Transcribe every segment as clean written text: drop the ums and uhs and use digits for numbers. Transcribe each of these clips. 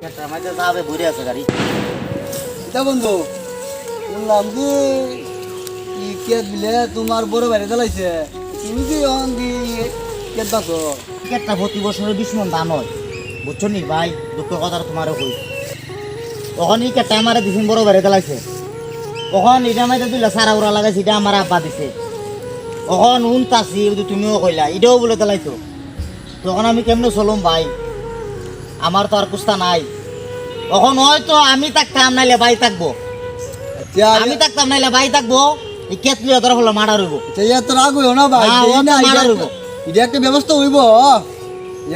এটা বন্ধু শুনলাম কি কেট দিলে তোমার বড় বাইরে চালাইছে তুমি কি কেট বাঁচো কেটটা প্রতি বছরের 20 মণ দাম হয় বুঝছো নি ভাই দুঃখ কথা তোমারও কই তখন এই কেটটা আমার দিন বড় বাইরে চালাইছে তখন এটা মাইতে দিলে সারা উড়া লাগাইছে এটা আমার আব্বা দিছে তখন উনতাছি তুমিও কইলা এটাও বলে চালাইতো তখন আমি কেমনে চলুম ভাই আমার তো আর কুস্তা নাই তখন হয়তো আমি থাকতাম নাইলে ভাই থাকবো আমি থাকতাম নাইলে ভাই থাকবো এই কেতলি তোর হলো মারা রইব তো রাগ হইও না ভাই মারা রইব এটা একটা ব্যবস্থা হইব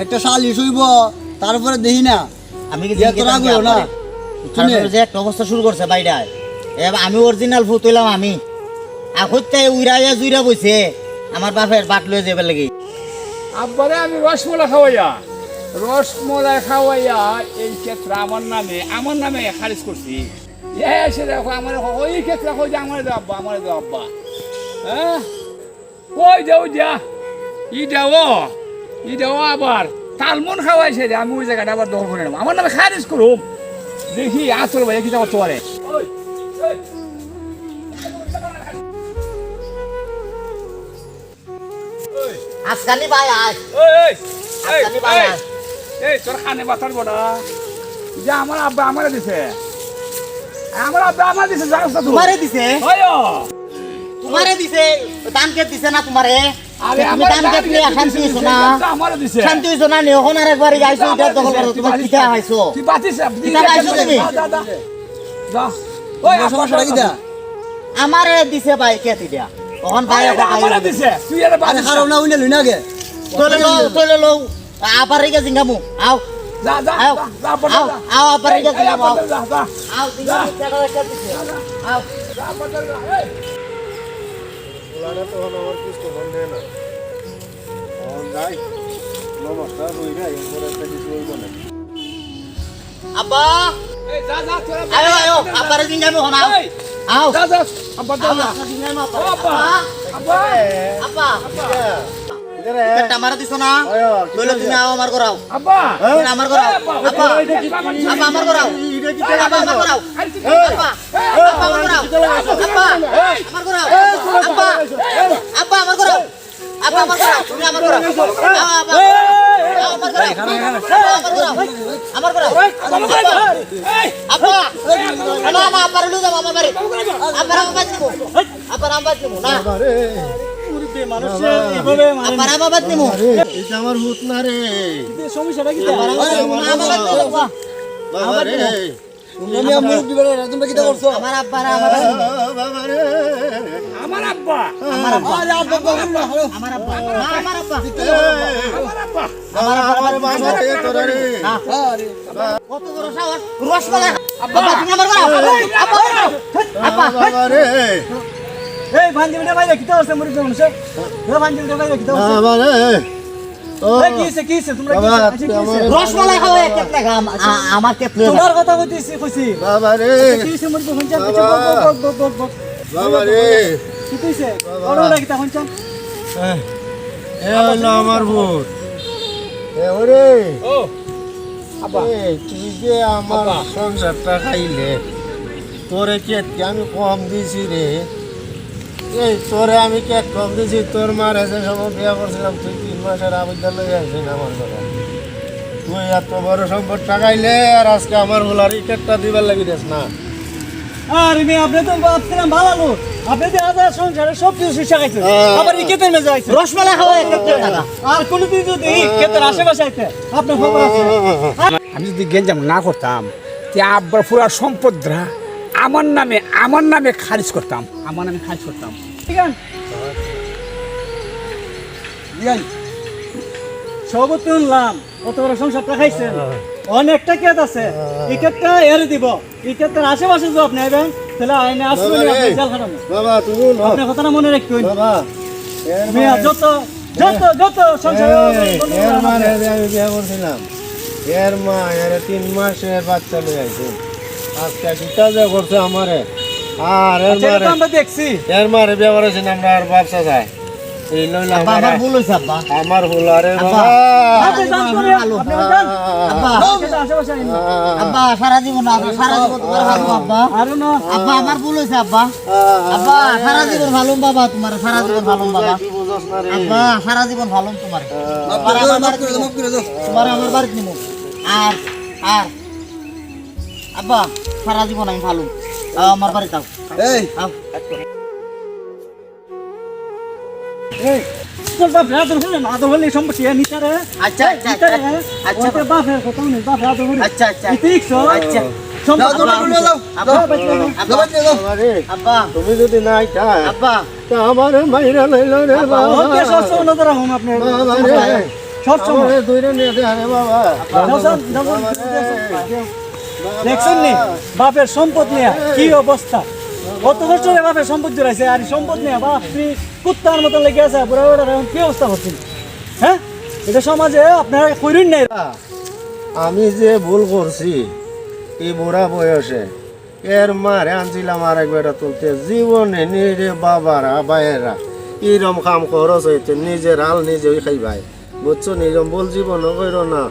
একটা সালিশ হইব তারপরে দেখি না আমি কি রাগ হইও না যে একটা অবস্থা শুরু করছে বাইরে আমি অরিজিনাল ফুট হইলাম আমি আখতে উইরাইয়া জুইরা বইছে আমার বাপের বাট লয়ে যাবে লাগি আব্বারে আমি রসমলাই খাওয়াইয়া এই ক্ষেত্রে আমার নামে খারিজ করছি এসে দেখো আমার ওই ক্ষেত্রে কই যে আমার দে আব্বা হ্যাঁ কই যাও যা ইটাও আবার তালমন খাওয়াইছে রে আমি ওই জায়গাটা আবার দখল করে নেব আমার নামে খারিজ করুম দেখি আসল ভাই কি যাবো তোরে আজকালি ভাই আয় আজকালি ভাই আয় এই তোর খানে বাতার বড়া যে আমার আব্বা আমারে দিছে জানাস না তোমারে দিছে ওয়ো তোমারে দিছে দান কে দিছে না তোমারে আরে তুমি আমার দান কে দিলে শান্তি হইছো না আমারে দিছে শান্তি হইছো না এখন আরেকবার আইছো এটা দখল করো তুমি কিটা আইছো তুই বাতিস কিটা আইছো তুমি যা ওই সমস্যা কি দা আমারে দিছে ভাই কে দিয়া তখন ভাই আমারে দিছে তুই এর আরে বাতিস খারাপ না উইনা লইনা গে তোলে লো আবার রেগে জিঙ্গামু আও যা আও আও আবার রেগে জিঙ্গামু আও যা আও দিঙ্গামু টাকা রেখে দিছে আও ওলাটা তো হলো আমার কিছু মন দেয় না যাই নমস্কার হইরা এরপর একটা কিছু হইব না আব্বা এই যা তোরা আয়ো আয়ো আবার জিঙ্গামু হন আও আও যা আব্বা যা জিঙ্গামু আব্বা আব্বা আব্বা কেটটা মারা দিছো না লইলে তুমি আও আমার করাও আব্বা তুমি আমার করাও আব্বা আব্বা আমার করাও আব্বা আমার করাও আব্বা আব্বা আমার করাও আব্বা আমার করাও আব্বা আব্বা আমার করাও আব্বা আমার করাও তুমি আমার করাও আব্বা আমার করাও আমার করাও আব্বা না না আব্বা লু যাও আমার বাড়ি আব্বা আমার বাড়ি দিব আব্বা আমার বাড়ি দিব না আব্বা আমার বাড়ি দিব এটা আমার ভূত না রে সমস্যাটা কি আব্বা আমার বাড়ি দিব বাবা রে তুমি আমার দিবে না তোমরা কিটা করছো আমার আব্বা বাবা রে আমার আব্বা আমার আব্বা আরে আর বাবা না আমার আব্বা না আমার আব্বা আমার আব্বা আমার বাবা রে তোরা রে আরে কত বড় সাহস রসমালাই আব্বা তুমি আমার করাও আব্বা আব্বা বাবা রে এই ভাঞ্জিটা ভাই কিটা করছে মরি মানুষ এ ভাঞ্জিটা ভাই কিটা করছে বাবা রে ও কিছে তোমরা বাবা কিছে তুই আমার রসমালাই খাও কেটলে খাম আমার কেটলে তোমার কথা কইছি বাবা রে কিছে মরি হঞ্চা বাবা রে কি কইছে ওরা কিটা হঞ্চা এ হলো আমার ভূত এ ওরে ও আব্বা তুই যে আমার সংসারটা খাইলে তোরে কেটকে আমি কম দিছি রে এই তোরে আমি কেট কম দিছি তোর মার এসে সময় বিয়া করছিলাম তুই 3 মাসের আবেদন লয়ে আসিস আমার ঘরে তুই এত বড় সম্পদ টাকাইলে আর আজকে আমার হোলারি কেটটা দিবার লাগি দেস না আরে মে আপনি তো ভাবছিলাম ভালো লোক আপনি তো আদা সংসারে সব কিছু শিক্ষা খাইছেন আবার এই কেতের মে যাইছে রসমালাই খাও কেটলে টাকা আর কোন দিন যদি এই কেতের আশেপাশে আইতে আপনার খবর আছে আমি যদি গেঞ্জাম না করতাম তে আব্বার পুরা সম্পদরা আমার নামে খারিজ করতাম ঠিক আছে দিয়াই সবত শুনলাম কত বড় সংসারটা খাইছেন অনেকটা কেত আছে এই কেতটা এর দিব এই কেতের আশেপাশে যদি আপনি আইবেন তাহলে আইনে আসবেন আপনি জেল খাটাবেন বাবা তুমি আপনি কথাটা মনে রাখবেন বাবা এর মেয়া যত সংসার এর মারে আমি বিয়া করছিলাম এর মা এর 3 মাসের বাচ্চা লয়ে আইছে আজকে কিটা যে করছে আমারে আর এর মারে আমরা দেখছি এর মারে বিয়া করেছেন আমরা আর ব্যবসা যায় এই লইলা আব্বা আমার ভুল হয়েছে আব্বা আমার হোলারে আব্বা। বাবা আপনি যান করে, আপনি যান। আব্বা এটা আশেপাশে আইন না। আব্বা সারা জীবন তোমার ভালো আব্বা আরো না আব্বা আমার ভুল হয়েছে আব্বা আব্বা সারা জীবন ভালো বাবা তোমার সারা জীবন ভালো বাবা কি বুঝছ না রে আব্বা সারা জীবন ভালো তোমার তোমার আমার বাড়িতে নিব আর আর আব্বা সারা জীবন আমি ভালো আমার বাড়িতে আও এই আও। এই তোর বাপ আদর হলে না, আদর হলে সম্পত্তি নিতে রে। আচ্ছা আচ্ছা নিতে রে। আচ্ছা ওতে বাপের কথা নেই, বাপের আদর হলে। আচ্ছা আচ্ছা এই দেখছো? আচ্ছা যাও যাও যাও যাও আব্বা যাও যাও আরে আব্বা তুমি যদি না আইতা আব্বা তা আমার মাইরা লইল রে বাবা ওকে সবসময় নজর রাখুন আপনি। বাবা রে সবসময়। আমারে দইরা নিয়ে দে রে বাবা যাও, যাও, দেখছেন নি বাপের সম্পদ নিয়ে কি অবস্থা, কত কষ্ট করে বাপের সম্পদ জড়াইছে, আর এই সম্পদ নিয়ে বাপ স্ত্রী কুত্তার মতো লেগে আছে, বুড়া বুড়া এখন কি অবস্থা করছেন? হ্যাঁ, এটা সমাজে আপনারা কইরেন নাই। আমি যে ভুল করছি এই বুড়া বয়সে এর মারে আনছিলাম আর একবার তুলতে জীবনে নিজে বাবারা বাইরা এরম কাম খরচ হইতে নিজের হাল নিজে খাইবাই বুঝছো নিরম বল জীবন কইর না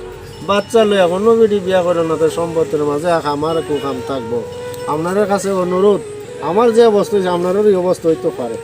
বাচ্চা লই এখন নবীটি বিয়া করে না তো সম্পত্তির মাঝে আমার একটু কাম থাকবো আপনাদের কাছে অনুরোধ আমার যে অবস্থা হয়েছে আপনারও এই অবস্থা হইতে পারে